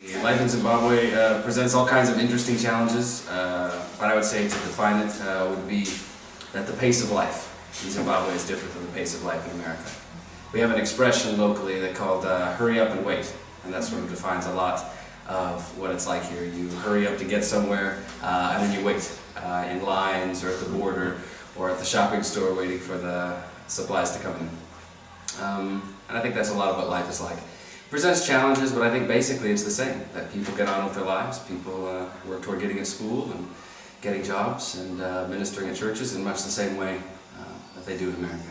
Life in Zimbabwe presents all kinds of interesting challenges, but I would say to define it would be that the pace of life in Zimbabwe is different than the pace of life in America. We have an expression locally that called hurry up and wait, and that sort of defines a lot of what it's like here. You hurry up to get somewhere, and then you wait in lines or at the border or at the shopping store waiting for the supplies to come in. And I think that's a lot of what life is like. It presents challenges, but I think basically it's the same, that people get on with their lives, people work toward getting a school and getting jobs and ministering at churches in much the same way that they do in America.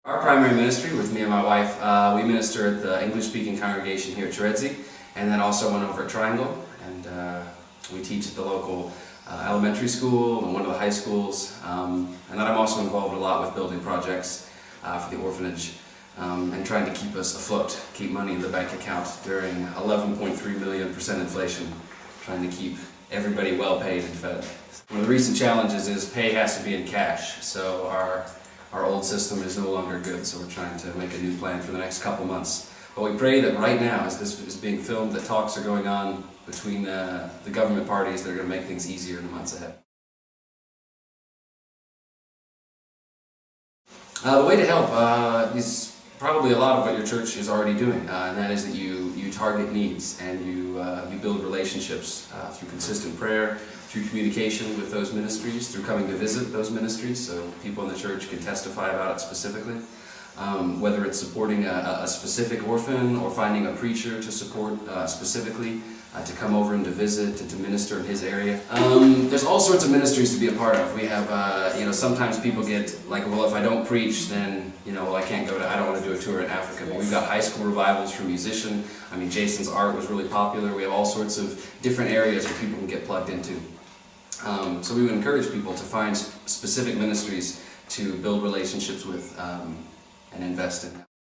Our primary ministry, with me and my wife, we minister at the English-speaking congregation here at Cherezi, and then also one over at Triangle, and we teach at the local elementary school and one of the high schools, and then I'm also involved a lot with building projects for the orphanage and trying to keep us afloat, keep money in the bank account during 11.3 million% inflation, trying to keep everybody well paid and fed. One of the recent challenges is pay has to be in cash, so our old system is no longer good, so we're trying to make a new plan for the next couple months. But we pray that right now, as this is being filmed, that talks are going on between the government parties that are going to make things easier in the months ahead. The way to help is probably a lot of what your church is already doing, and that is that you target needs and you build relationships through consistent prayer, through communication with those ministries, through coming to visit those ministries so people in the church can testify about it specifically. Whether it's supporting a specific orphan or finding a preacher to support specifically, to come over and to visit and to minister in his area. There's all sorts of ministries to be a part of. We have, sometimes people get like, well, if I don't preach, then, well, I can't go to, I don't want to do a tour in Africa. But we've got high school revivals for musician. I mean, Jason's art was really popular. We have all sorts of different areas where people can get plugged into. So we would encourage people to find specific ministries to build relationships with and invest in.